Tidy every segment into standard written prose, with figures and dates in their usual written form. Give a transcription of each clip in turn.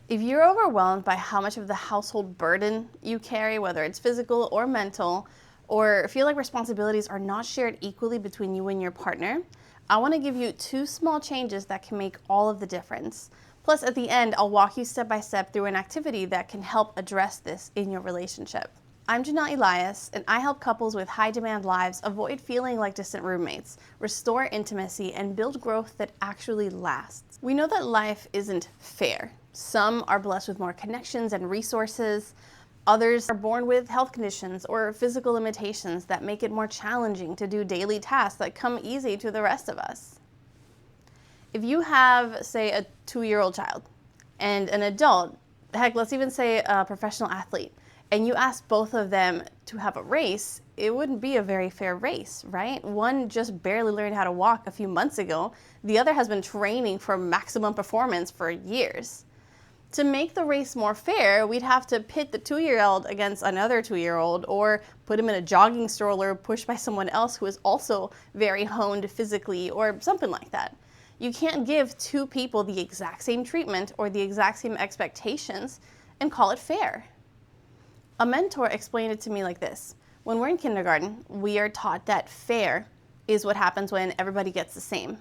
If you're overwhelmed by how much of the household burden you carry, whether it's physical or mental, or feel like responsibilities are not shared equally between you and your partner, I want to give you 2 small changes that can make all of the difference. Plus, at the end, I'll walk you step by step through an activity that can help address this in your relationship. I'm Jennell Elias, and I help couples with high-demand lives avoid feeling like distant roommates, restore intimacy, and build growth that actually lasts. We know that life isn't fair. Some are blessed with more connections and resources. Others are born with health conditions or physical limitations that make it more challenging to do daily tasks that come easy to the rest of us. If you have, say, a 2-year-old child and an adult, heck, let's even say a professional athlete, and you ask both of them to have a race, it wouldn't be a very fair race, right? One just barely learned how to walk a few months ago. The other has been training for maximum performance for years. To make the race more fair, we'd have to pit the 2-year-old against another 2-year-old, or put him in a jogging stroller pushed by someone else who is also very honed physically, or something like that. You can't give 2 people the exact same treatment or the exact same expectations and call it fair. A mentor explained it to me like this. When we're in kindergarten, we are taught that fair is what happens when everybody gets the same.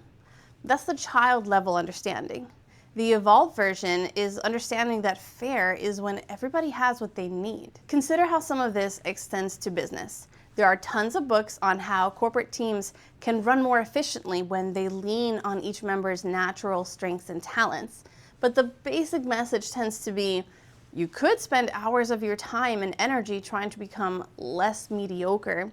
That's the child level understanding. The evolved version is understanding that fair is when everybody has what they need. Consider how some of this extends to business. There are tons of books on how corporate teams can run more efficiently when they lean on each member's natural strengths and talents. But the basic message tends to be, you could spend hours of your time and energy trying to become less mediocre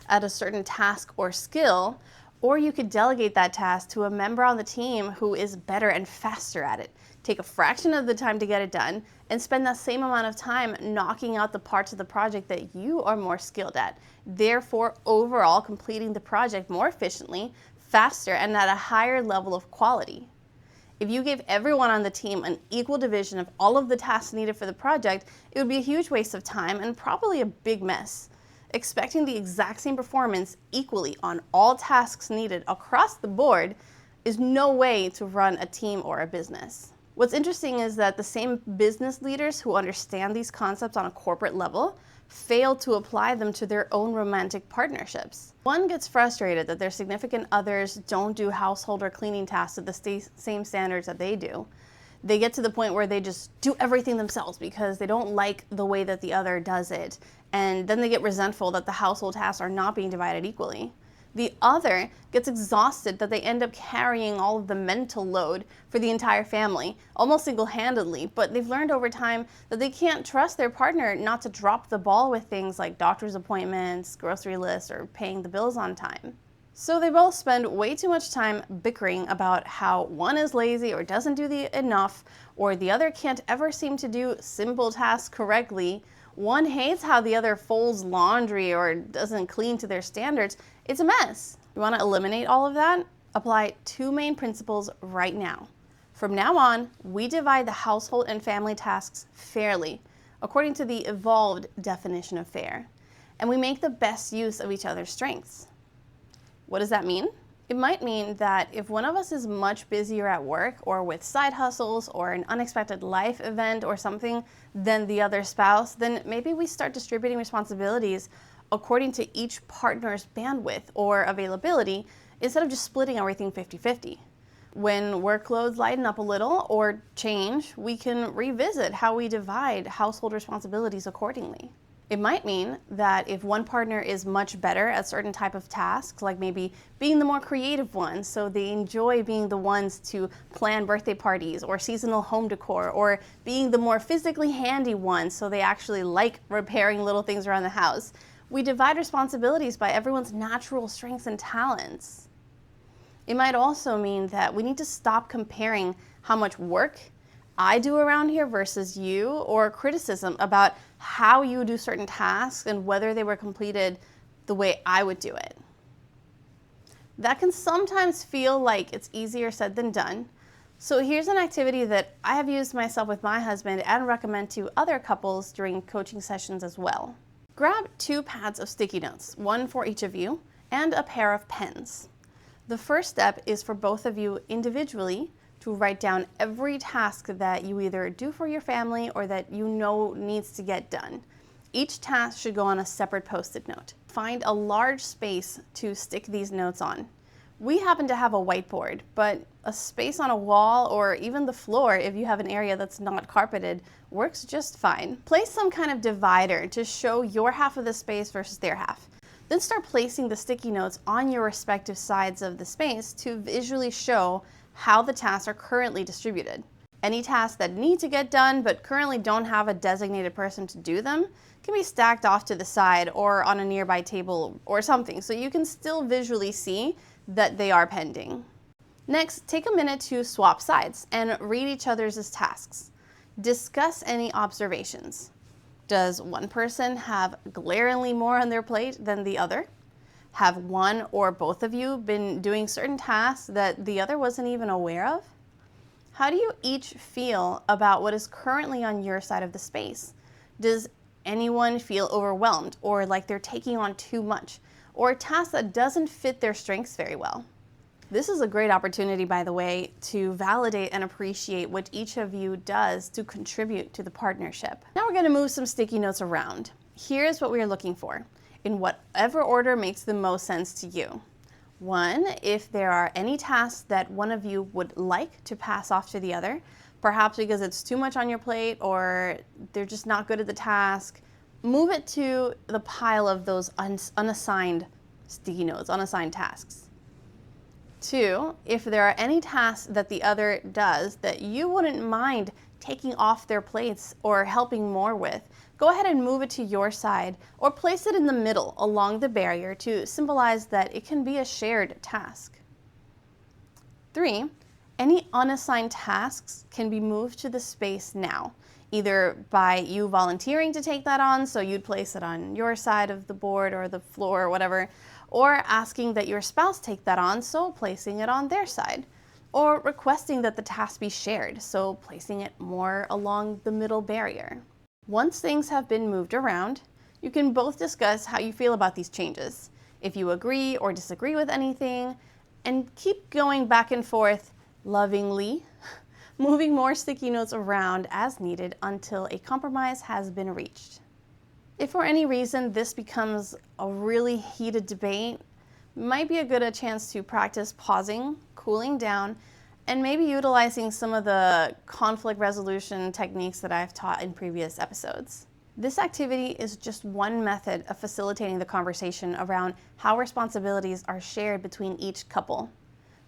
at a certain task or skill, or you could delegate that task to a member on the team who is better and faster at it. Take a fraction of the time to get it done and spend that same amount of time knocking out the parts of the project that you are more skilled at, therefore overall completing the project more efficiently, faster, and at a higher level of quality. If you gave everyone on the team an equal division of all of the tasks needed for the project, it would be a huge waste of time and probably a big mess. Expecting the exact same performance equally on all tasks needed across the board is no way to run a team or a business. What's interesting is that the same business leaders who understand these concepts on a corporate level fail to apply them to their own romantic partnerships. One gets frustrated that their significant others don't do household or cleaning tasks at the same standards that they do. They get to the point where they just do everything themselves because they don't like the way that the other does it. And then they get resentful that the household tasks are not being divided equally. The other gets exhausted that they end up carrying all of the mental load for the entire family, almost single-handedly, but they've learned over time that they can't trust their partner not to drop the ball with things like doctor's appointments, grocery lists, or paying the bills on time. So they both spend way too much time bickering about how one is lazy or doesn't do enough, or the other can't ever seem to do simple tasks correctly. One hates how the other folds laundry or doesn't clean to their standards. It's a mess. You want to eliminate all of that? Apply 2 main principles right now. From now on, we divide the household and family tasks fairly, according to the evolved definition of fair, and we make the best use of each other's strengths. What does that mean? It might mean that if one of us is much busier at work or with side hustles or an unexpected life event or something than the other spouse, then maybe we start distributing responsibilities according to each partner's bandwidth or availability instead of just splitting everything 50-50. When workloads lighten up a little or change, we can revisit how we divide household responsibilities accordingly. It might mean that if one partner is much better at certain type of tasks, like maybe being the more creative one, so they enjoy being the ones to plan birthday parties or seasonal home decor, or being the more physically handy one, so they actually like repairing little things around the house, we divide responsibilities by everyone's natural strengths and talents. It might also mean that we need to stop comparing how much work I do around here versus you, or criticism about how you do certain tasks and whether they were completed the way I would do it. That can sometimes feel like it's easier said than done. So here's an activity that I have used myself with my husband and recommend to other couples during coaching sessions as well. Grab 2 pads of sticky notes, 1 for each of you, and a pair of pens. The first step is for both of you individually to write down every task that you either do for your family or that you know needs to get done. Each task should go on a separate Post-it note. Find a large space to stick these notes on. We happen to have a whiteboard, but a space on a wall or even the floor, if you have an area that's not carpeted, works just fine. Place some kind of divider to show your half of the space versus their half. Then start placing the sticky notes on your respective sides of the space to visually show how the tasks are currently distributed. Any tasks that need to get done but currently don't have a designated person to do them can be stacked off to the side or on a nearby table or something, so you can still visually see that they are pending. Next, take a minute to swap sides and read each other's tasks. Discuss any observations. Does one person have glaringly more on their plate than the other? Have one or both of you been doing certain tasks that the other wasn't even aware of? How do you each feel about what is currently on your side of the space? Does anyone feel overwhelmed or like they're taking on too much, or a task that doesn't fit their strengths very well? This is a great opportunity, by the way, to validate and appreciate what each of you does to contribute to the partnership. Now we're going to move some sticky notes around. Here's what we're looking for, in whatever order makes the most sense to you. 1, if there are any tasks that one of you would like to pass off to the other, perhaps because it's too much on your plate or they're just not good at the task, move it to the pile of those unassigned sticky notes, unassigned tasks. 2, if there are any tasks that the other does that you wouldn't mind taking off their plates or helping more with, go ahead and move it to your side or place it in the middle along the barrier to symbolize that it can be a shared task. 3, any unassigned tasks can be moved to the space now, either by you volunteering to take that on, so you'd place it on your side of the board or the floor or whatever, or asking that your spouse take that on, so placing it on their side, or requesting that the task be shared, so placing it more along the middle barrier. Once things have been moved around, you can both discuss how you feel about these changes, if you agree or disagree with anything, and keep going back and forth lovingly, moving more sticky notes around as needed until a compromise has been reached. If for any reason this becomes a really heated debate, it might be a good chance to practice pausing, cooling down, and maybe utilizing some of the conflict resolution techniques that I've taught in previous episodes. This activity is just one method of facilitating the conversation around how responsibilities are shared between each couple.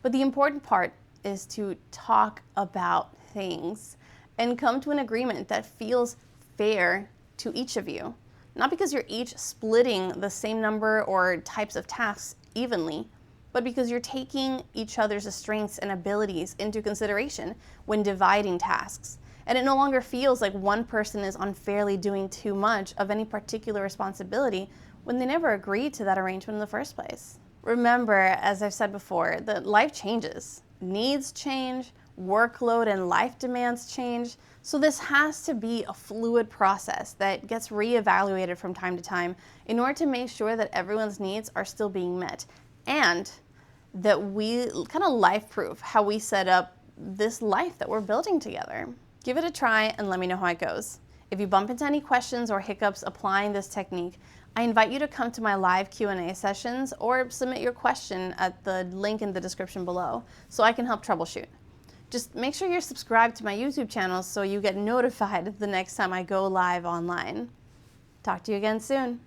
But the important part is to talk about things and come to an agreement that feels fair to each of you. Not because you're each splitting the same number or types of tasks evenly, but because you're taking each other's strengths and abilities into consideration when dividing tasks. And it no longer feels like one person is unfairly doing too much of any particular responsibility when they never agreed to that arrangement in the first place. Remember, as I've said before, that life changes. Needs change, workload and life demands change, so this has to be a fluid process that gets reevaluated from time to time in order to make sure that everyone's needs are still being met, and that we kind of life-proof how we set up this life that we're building together. Give it a try and let me know how it goes. If you bump into any questions or hiccups applying this technique, I invite you to come to my live Q&A sessions or submit your question at the link in the description below so I can help troubleshoot. Just make sure you're subscribed to my YouTube channel so you get notified the next time I go live online. Talk to you again soon.